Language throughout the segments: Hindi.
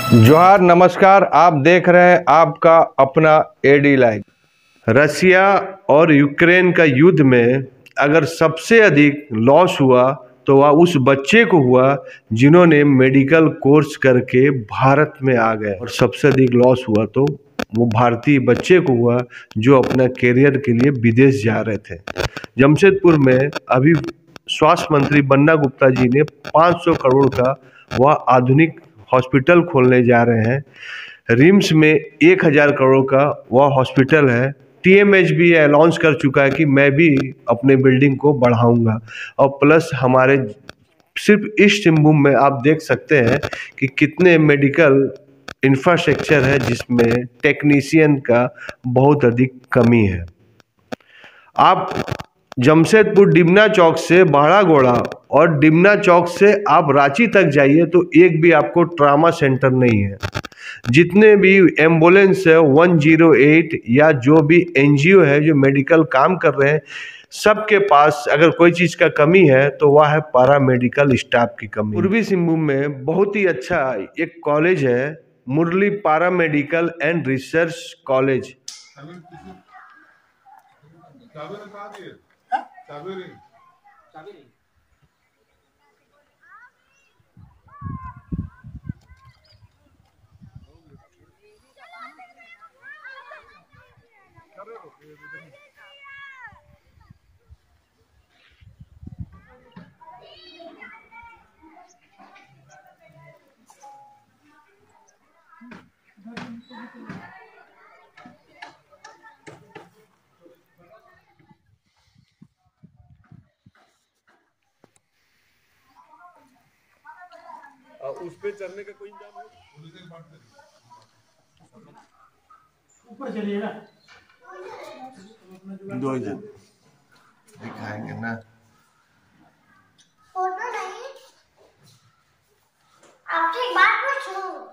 जोहार, नमस्कार। आप देख रहे हैं आपका अपना एडी लाइव। रसिया और यूक्रेन का युद्ध में अगर सबसे अधिक लॉस हुआ तो वह उस बच्चे को हुआ जिन्होंने मेडिकल कोर्स करके भारत में आ गए, और सबसे अधिक लॉस हुआ तो वो भारतीय बच्चे को हुआ जो अपना करियर के लिए विदेश जा रहे थे। जमशेदपुर में अभी स्वास्थ्य मंत्री बन्ना गुप्ता जी ने 500 करोड़ का वह आधुनिक हॉस्पिटल खोलने जा रहे हैं। रिम्स में 1000 करोड़ का वह हॉस्पिटल है। टीएमएच भी अनाउंस कर चुका है कि मैं भी अपने बिल्डिंग को बढ़ाऊंगा। और प्लस हमारे सिर्फ ईस्ट सिंहभूम में आप देख सकते हैं कि कितने मेडिकल इंफ्रास्ट्रक्चर है जिसमें टेक्नीशियन का बहुत अधिक कमी है। आप जमशेदपुर डिमना चौक से बाड़ागोड़ा और डिमना चौक से आप रांची तक जाइए तो एक भी आपको ट्रामा सेंटर नहीं है। जितने भी एम्बुलेंस है 108 या जो भी एनजीओ है जो मेडिकल काम कर रहे हैं, सबके पास अगर कोई चीज़ का कमी है तो वह है पैरा मेडिकल स्टाफ की कमी। पूर्वी सिंहभूम में बहुत ही अच्छा एक कॉलेज है, Murli paramedical and research college. उस पे चढ़ने का कोई इंतजाम है? ऊपर चलिएगा, 2 जन दिखाएंगे ना। फोटो नहीं, आपसे एक बात पूछूं।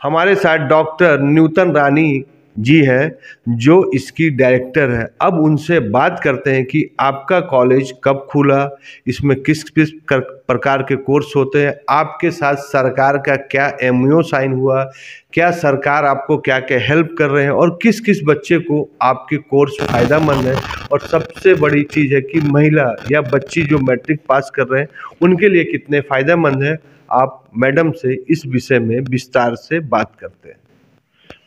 हमारे साथ डॉक्टर न्यूतन रानी जी है जो इसकी डायरेक्टर है। अब उनसे बात करते हैं कि आपका कॉलेज कब खुला, इसमें किस किस प्रकार के कोर्स होते हैं, आपके साथ सरकार का क्या एमओयू साइन हुआ, क्या सरकार आपको क्या क्या हेल्प कर रहे हैं और किस किस बच्चे को आपके कोर्स फ़ायदेमंद है, और सबसे बड़ी चीज़ है कि महिला या बच्ची जो मैट्रिक पास कर रहे हैं उनके लिए कितने फ़ायदेमंद है। आप मैडम से इस विषय में विस्तार से बात करते हैं।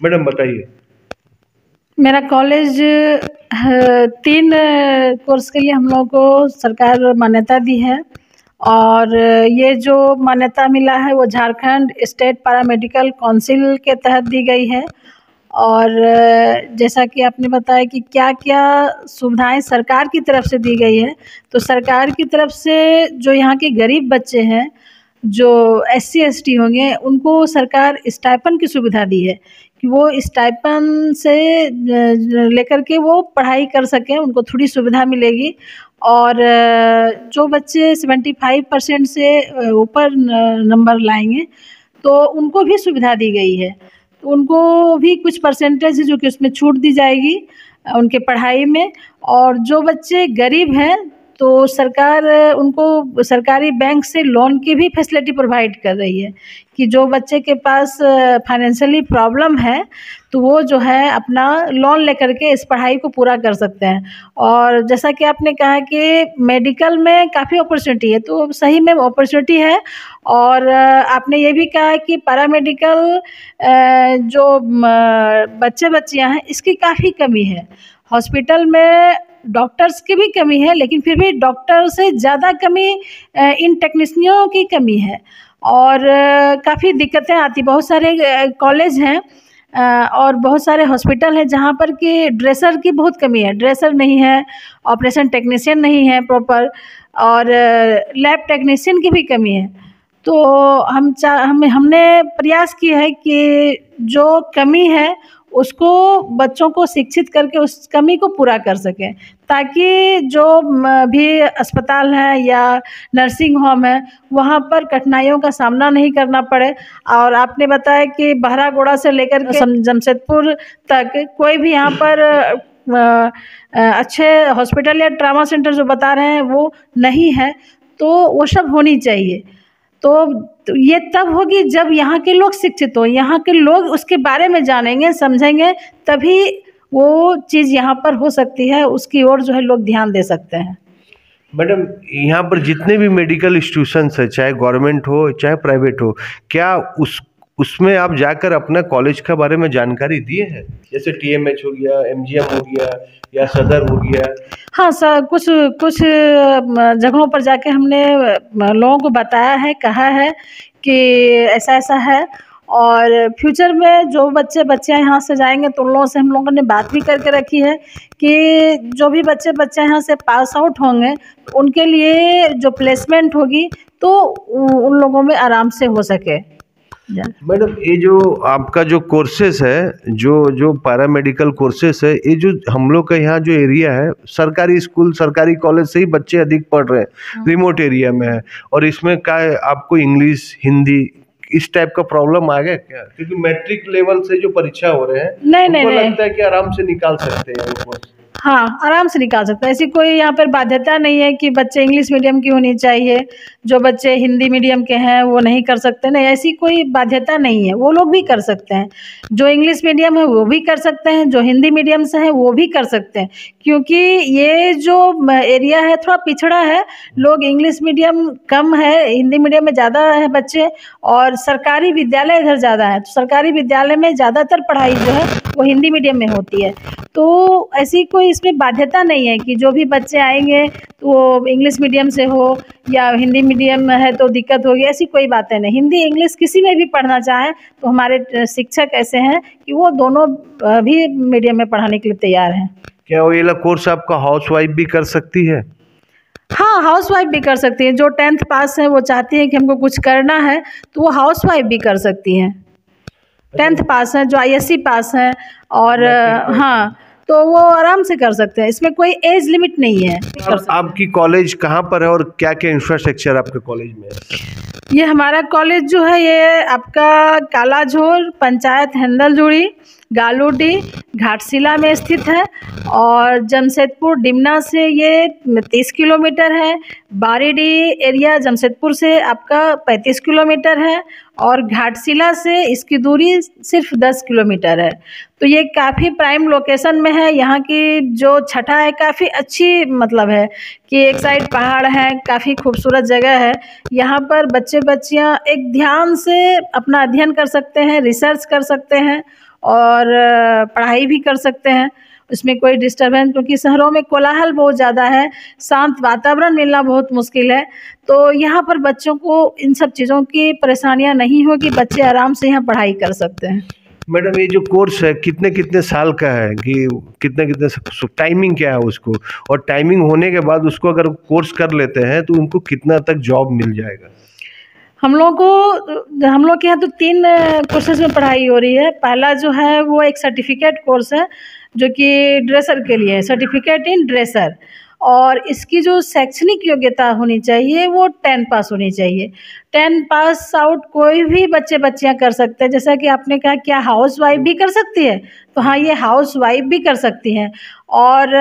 मैडम बताइए। मेरा कॉलेज 3 कोर्स के लिए हम लोगों को सरकार मान्यता दी है, और ये जो मान्यता मिला है वो Jharkhand state para medical council के तहत दी गई है। और जैसा कि आपने बताया कि क्या क्या सुविधाएं सरकार की तरफ से दी गई है, तो सरकार की तरफ से जो यहाँ के गरीब बच्चे हैं, जो SC ST होंगे, उनको सरकार स्टाइपेंड की सुविधा दी है कि वो स्टाइपेंड से लेकर के वो पढ़ाई कर सकें, उनको थोड़ी सुविधा मिलेगी। और जो बच्चे 75% से ऊपर नंबर लाएंगे तो उनको भी सुविधा दी गई है, तो उनको भी कुछ परसेंटेज जो कि उसमें छूट दी जाएगी उनके पढ़ाई में। और जो बच्चे गरीब हैं तो सरकार उनको सरकारी बैंक से लोन की भी फैसिलिटी प्रोवाइड कर रही है कि जो बच्चे के पास फाइनेंशियली प्रॉब्लम है तो वो जो है अपना लोन लेकर के इस पढ़ाई को पूरा कर सकते हैं। और जैसा कि आपने कहा कि मेडिकल में काफ़ी अपॉर्चुनिटी है, तो सही में अपॉर्चुनिटी है। और आपने ये भी कहा कि पैरामेडिकल जो बच्चे बच्चियाँ हैं इसकी काफ़ी कमी है। हॉस्पिटल में डॉक्टर्स की भी कमी है, लेकिन फिर भी डॉक्टर से ज़्यादा कमी इन टेक्नीशियनों की कमी है, और काफ़ी दिक्कतें आती। बहुत सारे कॉलेज हैं और बहुत सारे हॉस्पिटल हैं जहाँ पर कि ड्रेसर की बहुत कमी है, ड्रेसर नहीं है, ऑपरेशन टेक्नीशियन नहीं है प्रॉपर, और लैब टेक्नीशियन की भी कमी है। तो हमने प्रयास किया है कि जो कमी है उसको बच्चों को शिक्षित करके उस कमी को पूरा कर सकें, ताकि जो भी अस्पताल हैं या नर्सिंग होम है वहाँ पर कठिनाइयों का सामना नहीं करना पड़े। और आपने बताया कि बहरागोड़ा से लेकर के जमशेदपुर तक कोई भी यहाँ पर अच्छे हॉस्पिटल या ट्रामा सेंटर जो बता रहे हैं वो नहीं है, तो वो सब होनी चाहिए। तो ये तब होगी जब यहाँ के लोग शिक्षित हो, यहाँ के लोग उसके बारे में जानेंगे समझेंगे, तभी वो चीज़ यहाँ पर हो सकती है, उसकी ओर जो है लोग ध्यान दे सकते हैं। मैडम, यहाँ पर जितने भी मेडिकल इंस्टीट्यूशंस है, चाहे गवर्नमेंट हो चाहे प्राइवेट हो, क्या उसमें आप जाकर अपना कॉलेज के बारे में जानकारी दिए हैं? जैसे TMH हो गया, MGM हो गया या सदर हो गया। हाँ सर, कुछ जगहों पर जाके हमने लोगों को बताया है, कहा है कि ऐसा ऐसा है, और फ्यूचर में जो बच्चियाँ यहाँ से जाएंगे तो उन लोगों से हम लोगों ने बात भी करके रखी है कि जो भी बच्चे यहाँ से पास आउट होंगे तो उनके लिए जो प्लेसमेंट होगी तो उन लोगों में आराम से हो सके। मैडम, ये जो आपका जो कोर्सेस है, जो पैरामेडिकल कोर्सेस है, ये जो हम लोग का यहाँ जो एरिया है, सरकारी स्कूल सरकारी कॉलेज से ही बच्चे अधिक पढ़ रहे हैं, रिमोट एरिया में है, और इसमें क्या है, आपको इंग्लिश हिंदी इस टाइप का प्रॉब्लम आ गया क्या? क्योंकि मैट्रिक लेवल से जो परीक्षा हो रहे हैं, नहीं लगता है कि आराम से निकाल सकते हैं। हाँ, आराम से निकाल सकते हैं। ऐसी कोई यहाँ पर बाध्यता नहीं है कि बच्चे इंग्लिश मीडियम की होनी चाहिए, जो बच्चे हिंदी मीडियम के हैं वो नहीं कर सकते। नहीं, ऐसी कोई बाध्यता नहीं है, वो लोग भी कर सकते हैं। जो इंग्लिश मीडियम है वो भी कर सकते हैं, जो हिंदी मीडियम से है वो भी कर सकते हैं, क्योंकि ये जो एरिया है थोड़ा पिछड़ा है, लोग इंग्लिश मीडियम कम है, हिंदी मीडियम में ज़्यादा है बच्चे, और सरकारी विद्यालय इधर ज़्यादा है, तो सरकारी विद्यालय में ज़्यादातर पढ़ाई जो है वो हिंदी मीडियम में होती है। तो ऐसी कोई इसमें बाध्यता नहीं है कि जो भी बच्चे आएंगे तो वो इंग्लिश मीडियम से हो या हिंदी मीडियम है तो दिक्कत होगी, ऐसी कोई बातें नहीं। हिंदी इंग्लिश किसी में भी पढ़ना चाहें तो हमारे शिक्षक ऐसे हैं कि वो दोनों भी मीडियम में पढ़ाने के लिए तैयार हैं। क्या वो ये कोर्स आपका हाउसवाइफ भी कर सकती है? हाँ, हाउसवाइफ भी कर सकती है। जो 10th पास है वो चाहती है कि हमको कुछ करना है तो वो हाउसवाइफ भी कर सकती हैं। 10th पास है, जो ISC पास है, और हाँ, तो वो आराम से कर सकते हैं, इसमें कोई एज लिमिट नहीं है। आपकी कॉलेज कहाँ पर है और क्या क्या इंफ्रास्ट्रक्चर आपके कॉलेज में है? ये हमारा कॉलेज जो है ये आपका कालाझोर पंचायत हेंदलजुड़ी गालूडी घाटशिला में स्थित है, और जमशेदपुर डिमना से ये 30 किलोमीटर है, बारीडी एरिया जमशेदपुर से आपका 35 किलोमीटर है, और घाटशिला से इसकी दूरी सिर्फ 10 किलोमीटर है। तो ये काफ़ी प्राइम लोकेशन में है। यहाँ की जो छठा है काफ़ी अच्छी, मतलब है कि एक साइड पहाड़ है, काफ़ी खूबसूरत जगह है। यहाँ पर बच्चियाँ एक ध्यान से अपना अध्ययन कर सकते हैं, रिसर्च कर सकते हैं और पढ़ाई भी कर सकते हैं। उसमें कोई डिस्टर्बेंस, क्योंकि शहरों में कोलाहल बहुत ज़्यादा है, शांत वातावरण मिलना बहुत मुश्किल है, तो यहाँ पर बच्चों को इन सब चीज़ों की परेशानियाँ नहीं होगी, बच्चे आराम से यहाँ पढ़ाई कर सकते हैं। मैडम, ये जो कोर्स है कितने साल का है, कि कितने टाइमिंग क्या है उसको, और टाइमिंग होने के बाद उसको अगर कोर्स कर लेते हैं तो उनको कितना तक जॉब मिल जाएगा? हम लोग के यहाँ तो 3 कोर्सेज में पढ़ाई हो रही है। पहला जो है वो एक सर्टिफिकेट कोर्स है जो कि ड्रेसर के लिए है, सर्टिफिकेट इन ड्रेसर, और इसकी जो शैक्षणिक योग्यता होनी चाहिए वो 10 पास होनी चाहिए। 10 पास आउट कोई भी बच्चियाँ कर सकते हैं। जैसा कि आपने कहा क्या हाउस वाइफ भी कर सकती है, तो हाँ, ये हाउस वाइफ भी कर सकती हैं। और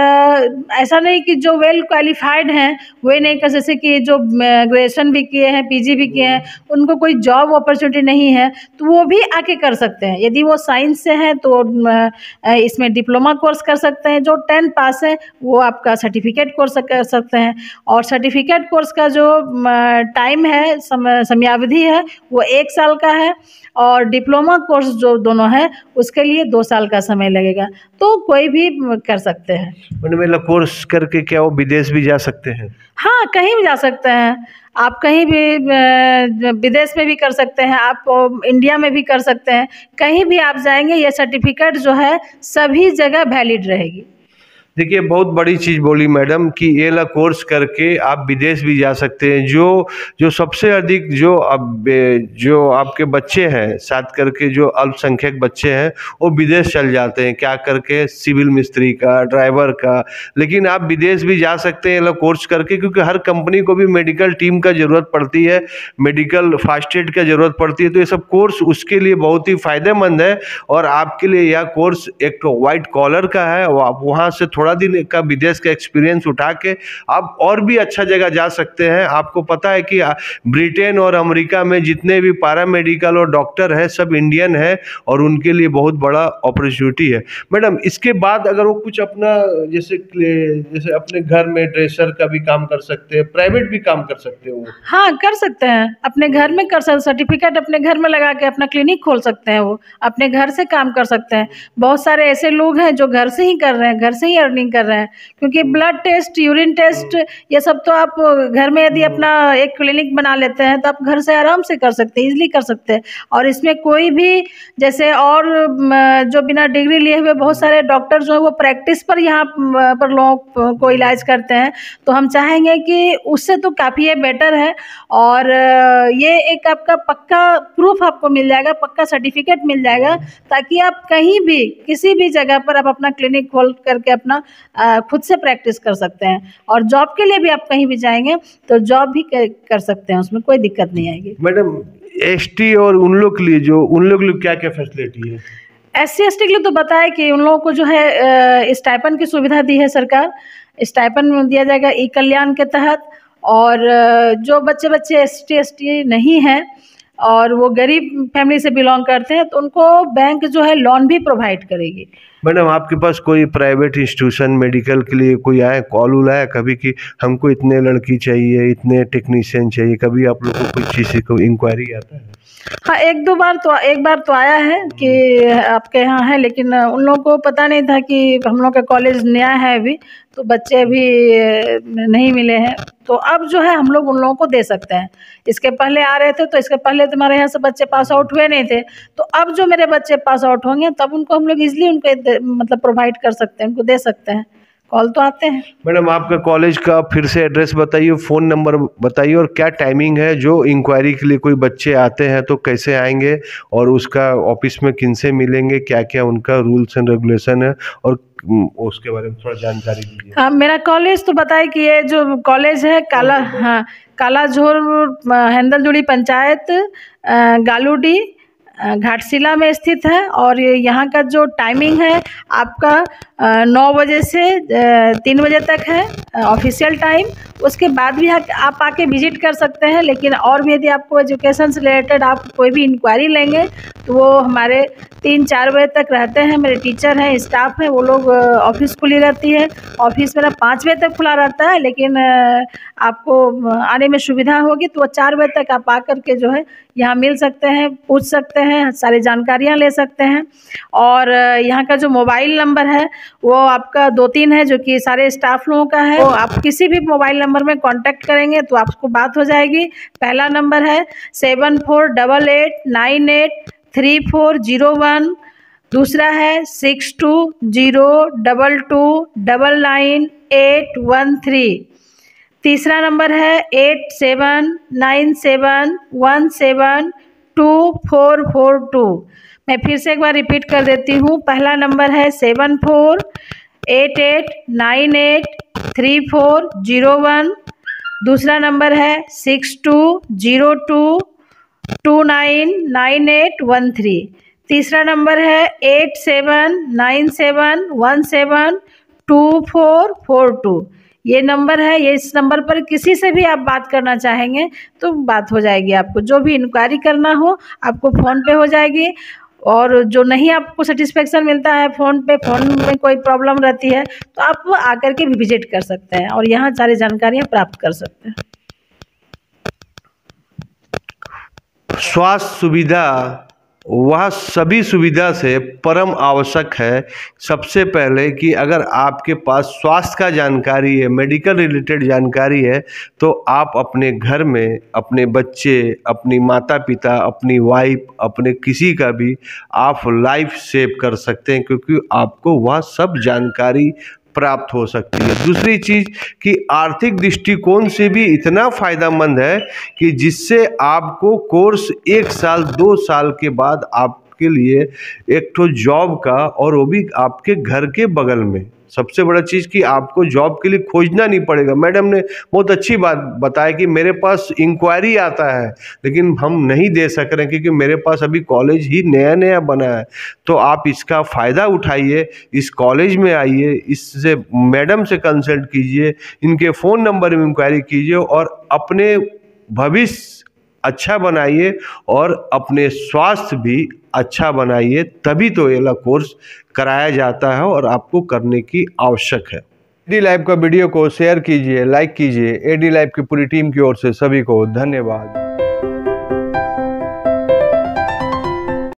ऐसा नहीं कि जो वेल क्वालिफाइड हैं वही नहीं कर, जैसे कि जो ग्रेजुएशन भी किए हैं, PG भी किए हैं, उनको कोई जॉब अपॉर्चुनिटी नहीं है तो वो भी आके कर सकते हैं। यदि वो साइंस से हैं तो इसमें डिप्लोमा कोर्स कर सकते हैं। जो 10 पास है वो आपका सर्टिफिकेट कोर्स कर सकते हैं, और सर्टिफिकेट कोर्स का जो टाइम है, समयावधि है, वो 1 साल का है, और डिप्लोमा कोर्स जो दोनों है उसके लिए 2 साल का समय लगेगा। तो कोई भी कर सकते हैं। मैंने कोर्स करके क्या वो विदेश भी जा सकते हैं? हाँ, कहीं भी जा सकते हैं आप, कहीं भी विदेश में भी कर सकते हैं आप, इंडिया में भी कर सकते हैं, कहीं भी आप जाएंगे ये सर्टिफिकेट जो है सभी जगह वैलिड रहेगी। देखिए, बहुत बड़ी चीज़ बोली मैडम कि ये ला कोर्स करके आप विदेश भी जा सकते हैं। जो सबसे अधिक जो आपके बच्चे हैं, साथ करके जो अल्पसंख्यक बच्चे हैं, वो विदेश चल जाते हैं क्या करके, सिविल मिस्त्री का, ड्राइवर का। लेकिन आप विदेश भी जा सकते हैं ये ला कोर्स करके, क्योंकि हर कंपनी को भी मेडिकल टीम का ज़रूरत पड़ती है, मेडिकल फास्ट एड का ज़रूरत पड़ती है। तो ये सब कोर्स उसके लिए बहुत ही फ़ायदेमंद है। और आपके लिए यह कोर्स एक तो वाइट कॉलर का है, और आप वहाँ से थोड़ा दिन का विदेश का एक्सपीरियंस उठा के आप और भी अच्छा जगह जा सकते हैं। आपको पता है कि ब्रिटेन और अमेरिका में जितने भी पैरामेडिकल और डॉक्टर हैं सब इंडियन हैं, और उनके लिए बहुत बड़ा अपॉर्चुनिटी है। मैडम, इसके बाद अगर वो कुछ अपना जैसे अपने घर में ड्रेसर का भी काम कर सकते हैं, प्राइवेट भी काम कर सकते हैं वो। हाँ, कर सकते हैं, अपने घर में कर सकते, सर्टिफिकेट अपने घर में लगा के अपना क्लिनिक खोल सकते हैं, वो अपने घर से काम कर सकते हैं। बहुत सारे ऐसे लोग हैं जो घर से ही कर रहे हैं, घर से ही अर्निंग कर रहे हैं, क्योंकि ब्लड टेस्ट, यूरिन टेस्ट, ये सब तो आप घर में यदि अपना एक क्लिनिक बना लेते हैं तो आप घर से आराम से कर सकते हैं, इजीली कर सकते हैं। और इसमें कोई भी जैसे और जो बिना डिग्री लिए हुए बहुत सारे डॉक्टर जो है वो प्रैक्टिस पर यहाँ पर लोगों को इलाज करते हैं, तो हम चाहेंगे कि उससे तो काफ़ी ये बेटर है। और ये एक आपका पक्का प्रूफ आपको मिल जाएगा, पक्का सर्टिफिकेट मिल जाएगा, ताकि आप कहीं भी किसी भी जगह पर आप अपना क्लिनिक खोल करके अपना खुद से प्रैक्टिस कर सकते हैं। और जॉब के लिए भी आप कहीं भी जाएंगे तो जॉब भी कर सकते हैं, उसमें कोई दिक्कत नहीं आएगी। मैडम, एसटी और उन लोग के लिए क्या क्या फैसिलिटी है? SC/ST के लिए तो बताया कि उन लोगों को जो है स्टाइपन की सुविधा दी है सरकार, स्टाइपन दिया जाएगा ई कल्याण के तहत। और जो बच्चे ST/ST नहीं हैं और वो गरीब फैमिली से बिलोंग करते हैं तो उनको बैंक जो है लोन भी प्रोवाइड करेगी। मैडम, आपके पास कोई प्राइवेट इंस्टीट्यूशन मेडिकल के लिए कोई कॉल आया कभी कि हमको इतने लड़की चाहिए, इतने टेक्नीशियन चाहिए? कभी आप लोग को कोई चीज़ को इंक्वायरी आता है? हाँ, एक बार तो आया है कि आपके यहाँ है, लेकिन उन लोगों को पता नहीं था कि हम लोग का कॉलेज नया है अभी, तो बच्चे अभी नहीं मिले हैं। तो अब जो है हम लोग उन लोगों को दे सकते हैं। इसके पहले आ रहे थे तो इसके पहले तुम्हारे यहाँ से बच्चे पास आउट हुए नहीं थे, तो अब जो मेरे बच्चे पास आउट होंगे तब उनको हम लोग ईजिली उनको मतलब प्रोवाइड कर सकते हैं, उनको दे सकते हैं। कॉल तो आते हैं। मैडम, आपका कॉलेज का फिर से एड्रेस बताइए, फ़ोन नंबर बताइए, और क्या टाइमिंग है? जो इंक्वायरी के लिए कोई बच्चे आते हैं तो कैसे आएंगे, और उसका ऑफिस में किन से मिलेंगे, क्या क्या उनका रूल्स एंड रेगुलेशन है, और उसके बारे में थोड़ा जानकारी दीजिए। हाँ, मेरा कॉलेज तो बताए कि ये जो कॉलेज है कालाझोर हेंदलजुड़ी पंचायत गालूडी घाटशिला में स्थित है। और यहाँ का जो टाइमिंग है आपका 9 बजे से 3 बजे तक है ऑफिशियल टाइम। उसके बाद भी आप आके विजिट कर सकते हैं, लेकिन और भी यदि आपको एजुकेशन से रिलेटेड आप कोई भी इंक्वायरी लेंगे तो वो हमारे 3-4 बजे तक रहते हैं। मेरे टीचर हैं, स्टाफ है, वो लोग ऑफिस खुली रहती है। ऑफिस मेरा 5 बजे तक खुला रहता है, लेकिन आपको आने में सुविधा होगी तो 4 बजे तक आप आकर के जो है यहाँ मिल सकते हैं, पूछ सकते हैं, सारी जानकारियाँ ले सकते हैं। और यहाँ का जो मोबाइल नंबर है वो आपका 2-3 है, जो कि सारे स्टाफ लोगों का है। तो आप किसी भी मोबाइल नंबर में कांटेक्ट करेंगे तो आपको बात हो जाएगी। पहला नंबर है 7488983401, दूसरा है 6202299813, तीसरा नंबर है 8797172442। मैं फिर से एक बार रिपीट कर देती हूँ। पहला नंबर है 7488983401, दूसरा नंबर है 6202299813, तीसरा नंबर है 8797172442। ये नंबर है। ये इस नंबर पर किसी से भी आप बात करना चाहेंगे तो बात हो जाएगी। आपको जो भी इंक्वायरी करना हो आपको फ़ोन पे हो जाएगी। और जो नहीं आपको सेटिस्फेक्शन मिलता है फ़ोन में कोई प्रॉब्लम रहती है तो आप आकर के भी विजिट कर सकते हैं और यहाँ सारी जानकारियाँ प्राप्त कर सकते हैं। स्वास्थ्य सुविधा वह सभी सुविधा से परम आवश्यक है। सबसे पहले कि अगर आपके पास स्वास्थ्य का जानकारी है, मेडिकल रिलेटेड जानकारी है, तो आप अपने घर में अपने बच्चे, अपनी माता पिता, अपनी वाइफ, अपने किसी का भी आप लाइफ सेव कर सकते हैं, क्योंकि आपको वह सब जानकारी प्राप्त हो सकती है। दूसरी चीज़ कि आर्थिक दृष्टिकोण से भी इतना फ़ायदेमंद है कि जिससे आपको कोर्स 1 साल 2 साल के बाद आपके लिए एक ठो जॉब का, और वो भी आपके घर के बगल में। सबसे बड़ा चीज़ कि आपको जॉब के लिए खोजना नहीं पड़ेगा। मैडम ने बहुत अच्छी बात बताया कि मेरे पास इंक्वायरी आता है लेकिन हम नहीं दे सक रहे हैं क्योंकि मेरे पास अभी कॉलेज ही नया नया बना है। तो आप इसका फ़ायदा उठाइए, इस कॉलेज में आइए, इससे मैडम से कंसल्ट कीजिए, इनके फ़ोन नंबर में इंक्वायरी कीजिए और अपने भविष्य अच्छा बनाइए और अपने स्वास्थ्य भी अच्छा बनाइए। तभी तो ये कोर्स कराया जाता है और आपको करने की आवश्यक है। एडी लाइव का वीडियो को शेयर कीजिए, लाइक कीजिए। एडी लाइव की पूरी टीम की ओर से सभी को धन्यवाद।